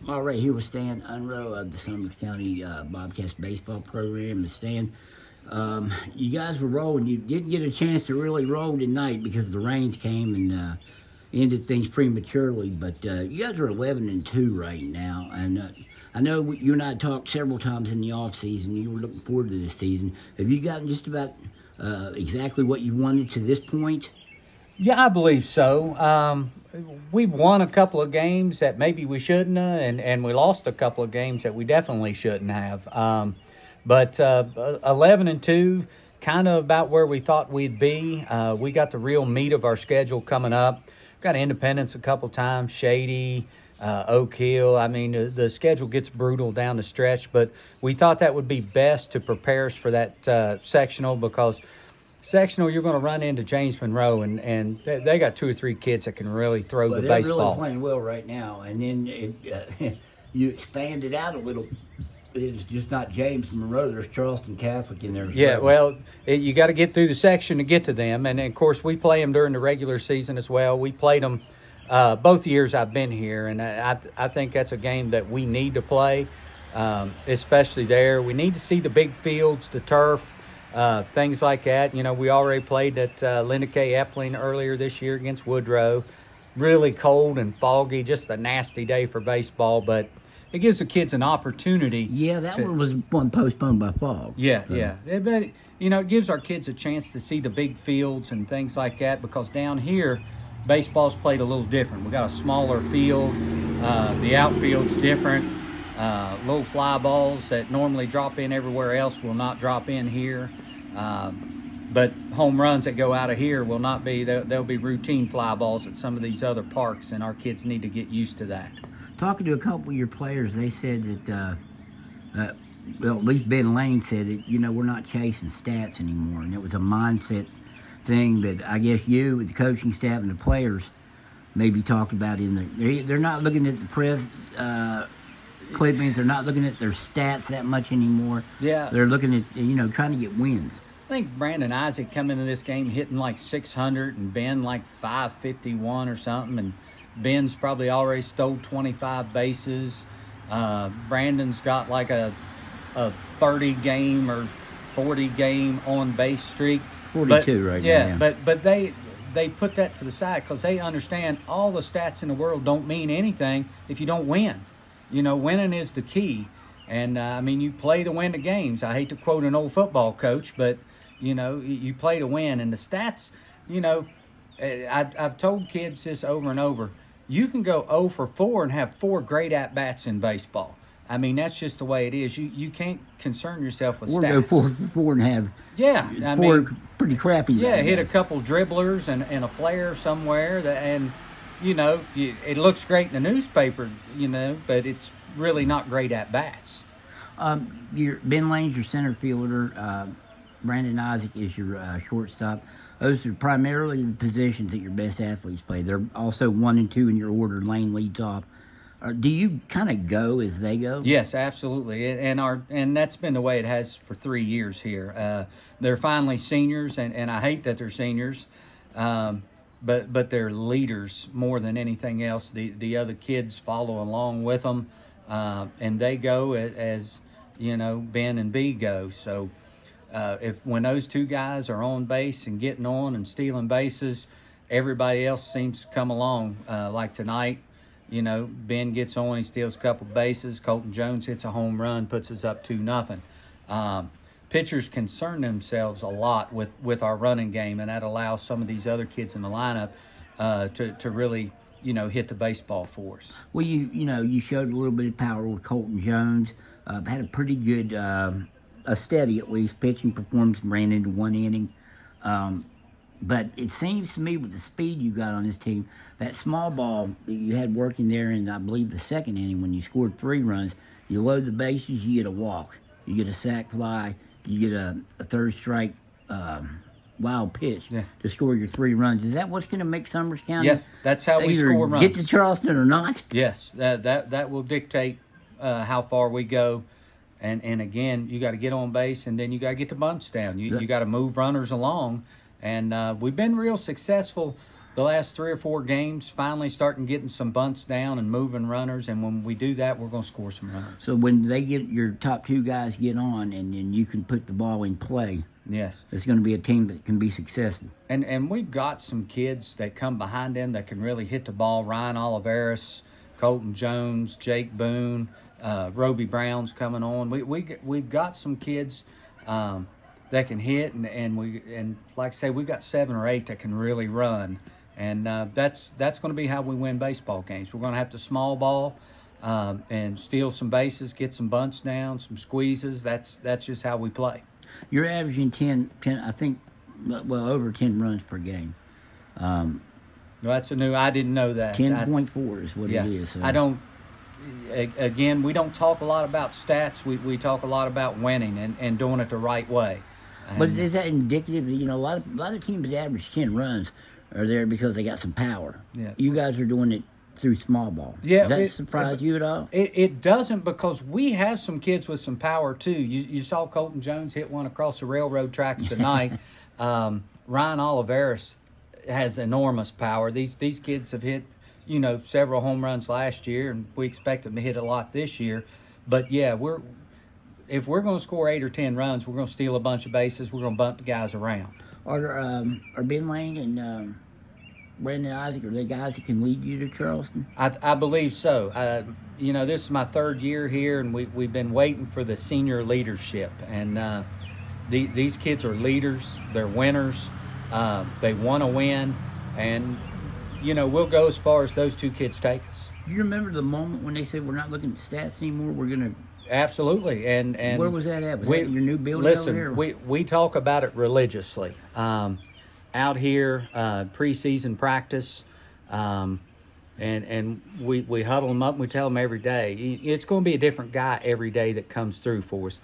All right, here with Stan Unroe of the Summers County Bobcats baseball program. And Stan, you guys were rolling. You didn't get a chance to really roll tonight because the rains came and ended things prematurely. But you guys are 11-2 right now, and I know you and I talked several times in the off season. You were looking forward to this season. Have you gotten just about exactly what you wanted to this point? Yeah, I believe so. We've won a couple of games that maybe we shouldn't have, and we lost a couple of games that we definitely shouldn't have. But 11-2, kind of about where we thought we'd be. We got the real meat of our schedule coming up. Got Independence a couple times, Shady, Oak Hill. I mean, the schedule gets brutal down the stretch, but we thought that would be best to prepare us for that sectional because sectional, you're going to run into James Monroe, and they got 2 or 3 kids that can really throw the They're baseball. really playing well right now. And then you expand it out a little. It's just not James Monroe. There's Charleston Catholic in there. Yeah, well, you got to get through the section to get to them. And, of course, we play them during the regular season as well. We played them both years I've been here, and I think that's a game that we need to play, especially there. We need to see the big fields, the turf, things like that. You know, we already played at Linda K. Epling earlier this year against Woodrow. Really cold and foggy, just a nasty day for baseball, but it gives the kids an opportunity. Yeah, that one was one postponed by fog. Yeah. But, you know, it gives our kids a chance to see the big fields and things like that because down here, baseball's played a little different. We got a smaller field. The outfield's different. Little fly balls that normally drop in everywhere else will not drop in here. But home runs that go out of here will not be. There'll be routine fly balls at some of these other parks, and our kids need to get used to that. Talking to a couple of your players, they said that, well, at least Ben Lane said that, you know, we're not chasing stats anymore. And it was a mindset thing that I guess you, with the coaching staff and the players, maybe talked about in the. They're not looking at the press clippings. They're not looking at their stats that much anymore. Yeah. They're looking at, you know, trying to get wins. I think Brandon Isaac come into this game hitting like 600 and Ben like 551 or something. And Ben's probably already stole 25 bases. Brandon's got like a 30 game or 40 game on base streak. 42 right now. Yeah, but they put that to the side because they understand all the stats in the world don't mean anything if you don't win. You know, winning is the key. And, I mean, you play to win the games. I hate to quote an old football coach, but, you know, you play to win. And the stats, you know, I've told kids this over and over. You can go 0 for 4 and have 4 great at-bats in baseball. I mean, that's just the way it is. You can't concern yourself with stats. Or go 4 for 4 and have four pretty crappy. Yeah, hit a couple dribblers and a flare somewhere. And, you know, it looks great in the newspaper, you know, but it's really not great at-bats. Ben Lane's your center fielder. Brandon Isaac is your shortstop. Those are primarily the positions that your best athletes play. They're also 1 and 2 in your order. Lane leads off. Do you kind of go as they go? Yes, absolutely, and that's been the way it has for 3 years here. They're finally seniors, and I hate that they're seniors, but they're leaders more than anything else. The other kids follow along with them, and they go as you know Ben and B go. So when those 2 guys are on base and getting on and stealing bases, everybody else seems to come along. Like tonight. You know, Ben gets on, he steals a couple bases. Colton Jones hits a home run, puts us up 2-0. Pitchers concern themselves a lot with our running game, and that allows some of these other kids in the lineup to really, you know, hit the baseball for us. Well, you showed a little bit of power with Colton Jones. Had a pretty good, a steady at least pitching performance, ran into 1 inning. But it seems to me with the speed you got on this team, that small ball that you had working there in, I believe, the 2nd inning when you scored 3 runs, you load the bases, you get a walk. You get a sac fly, you get a third strike wild pitch to score your 3 runs. Is that what's going to make Summers County? Yes, that's how we score runs. Get to Charleston or not? Yes, that will dictate how far we go. And again, you got to get on base, and then you got to get the bunts down. You got to move runners along. And we've been real successful the last 3 or 4 games, finally starting getting some bunts down and moving runners. And when we do that, we're going to score some runs. So when they get your top 2 guys get on, and then you can put the ball in play, Yes. it's going to be a team that can be successful. And we've got some kids that come behind them that can really hit the ball. Ryan Oliveris, Colton Jones, Jake Boone, Roby Brown's coming on. We've got some kids that can hit, and like I say, we've got 7 or 8 that can really run. And that's going to be how we win baseball games. We're going to have to small ball and steal some bases, get some bunts down, some squeezes. That's just how we play. You're averaging 10, I think, well, over 10 runs per game. Well, that's a new. I didn't know that. 10.4 is what Yeah, it is. So. I don't. Again, we don't talk a lot about stats. We talk a lot about winning and doing it the right way. But is that indicative? A lot of teams that average 10 runs are there because they got some power. Yeah. You guys are doing it through small ball. Yeah, Does that surprise you at all? It doesn't, because we have some kids with some power too. You saw Colton Jones hit one across the railroad tracks tonight. Ryan Oliveris has enormous power. These kids have hit several home runs last year, and we expect them to hit a lot this year. But yeah, if we're going to score 8 or 10 runs, we're going to steal a bunch of bases. We're going to bunt the guys around. Are Ben Lane and Brandon Isaac, are they guys that can lead you to Charleston? I believe so. This is my 3rd year here, and we've been waiting for the senior leadership. And these kids are leaders. They're winners. They want to win. And, we'll go as far as those 2 kids take us. Do you remember the moment when they said, we're not looking at stats anymore, we're going to... Absolutely. And where was that at? Was that your new building over here? We talk about it religiously. Out here, preseason practice, and we huddle them up and we tell them every day, it's going to be a different guy every day that comes through for us.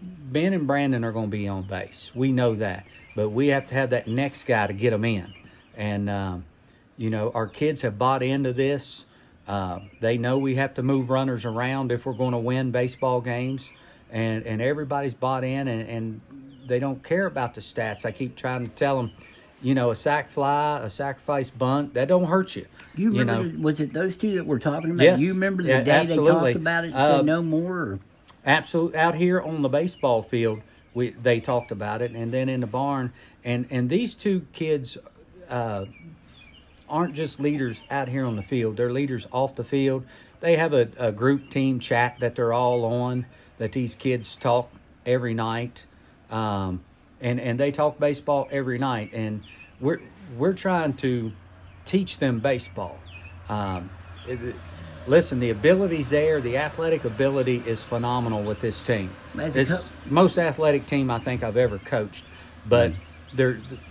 Ben and Brandon are going to be on base. We know that. But we have to have that next guy to get them in. And, our kids have bought into this. They know we have to move runners around if we're going to win baseball games, and everybody's bought in, and they don't care about the stats. I keep trying to tell them, a sac fly, a sacrifice bunt, that don't hurt you. You remember, was it those 2 that we're talking about? Yes. You remember the day absolutely. they talked about it and said no more? Or? Absolutely. Out here on the baseball field, they talked about it, and then in the barn. And these 2 kids aren't just leaders out here on the field. They're leaders off the field. They have a group team chat that they're all on, that these kids talk every night. And they talk baseball every night. And we're trying to teach them baseball. Listen, the ability's there. The athletic ability is phenomenal with this team. It's most athletic team I think I've ever coached. But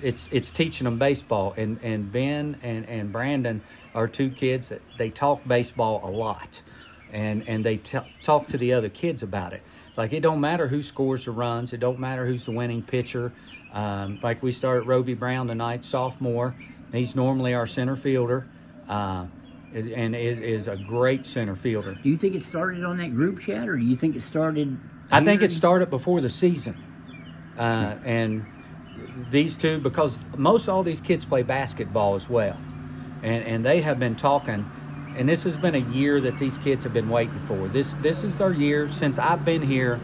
it's teaching them baseball, and Ben and Brandon are 2 kids that they talk baseball a lot, and they talk to the other kids about it. It's like, it don't matter who scores the runs, it don't matter who's the winning pitcher. Like we started Roby Brown tonight, sophomore. He's normally our center fielder, and is a great center fielder. Do you think it started on that group chat, or do you think it started? I think it started before the season, and these 2, because most all these kids play basketball as well, and they have been talking, and this has been a year that these kids have been waiting for. This is their year. Since I've been here,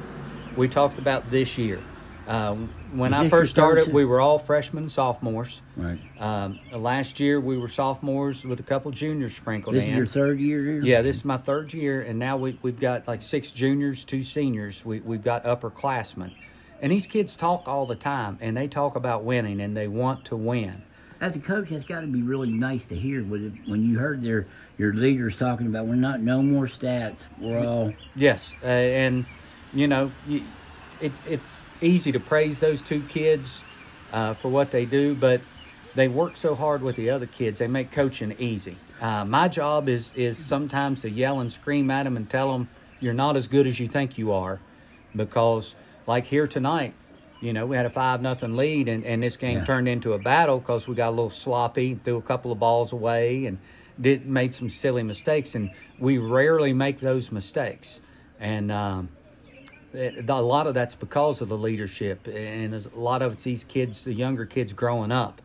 we talked about this year. When I first started, we were all freshmen and sophomores. Right. Last year, we were sophomores with a couple juniors sprinkled in. This is your 3rd year here? Yeah, this is my 3rd year, and now we've got like 6 juniors, 2 seniors. We've got upperclassmen. And these kids talk all the time, and they talk about winning, and they want to win. As a coach, that's got to be really nice to hear when you heard your leaders talking about, we're not, no more stats, we're all... Yes, and, it's easy to praise those 2 kids for what they do, but they work so hard with the other kids. They make coaching easy. My job is sometimes to yell and scream at them and tell them, you're not as good as you think you are, because... Like here tonight, we had a 5-0 lead, and this game turned into a battle because we got a little sloppy, threw a couple of balls away, and made some silly mistakes. And we rarely make those mistakes. And a lot of that's because of the leadership, and a lot of it's these kids, the younger kids growing up.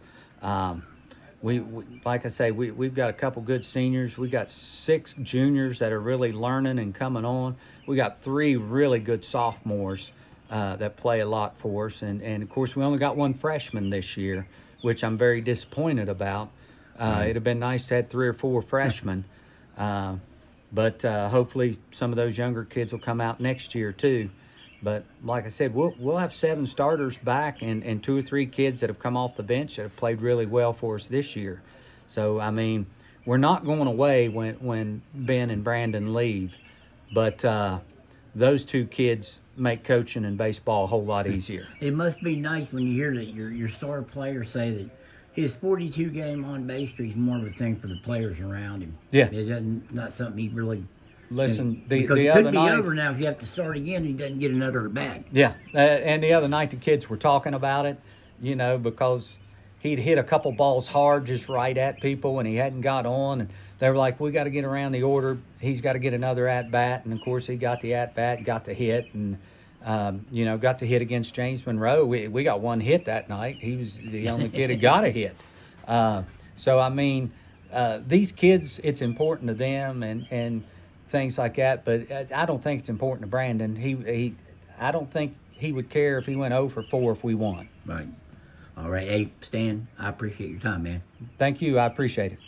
we like I say, we've got a couple good seniors. We got 6 juniors that are really learning and coming on. We got 3 really good sophomores that play a lot for us, and of course we only got 1 freshman this year, which I'm very disappointed about. It'd have been nice to have 3 or 4 freshmen, but hopefully some of those younger kids will come out next year too. But like I said, we'll have 7 starters back and 2 or 3 kids that have come off the bench that have played really well for us this year. So, I mean, we're not going away when Ben and Brandon leave. But those 2 kids make coaching and baseball a whole lot easier. It must be nice when you hear that your star player say that his 42-game on-base streak is more of a thing for the players around him. Yeah. It doesn't, not something he really... Listen, because the it other could be night, over now if you have to start again. He doesn't get another at bat. Yeah, and the other night the kids were talking about it, you know, because he'd hit a couple balls hard just right at people and he hadn't got on, and they were like, we got to get around the order. He's got to get another at bat, and of course he got the at bat, got the hit, and you know, got to hit against James Monroe. We got 1 hit that night. He was the only kid who got a hit. So I mean, these kids, it's important to them and things like that, but I don't think it's important to Brandon. I don't think he would care if he went 0 for 4 if we won. Right. All right. Hey, Stan, I appreciate your time, man. Thank you. I appreciate it.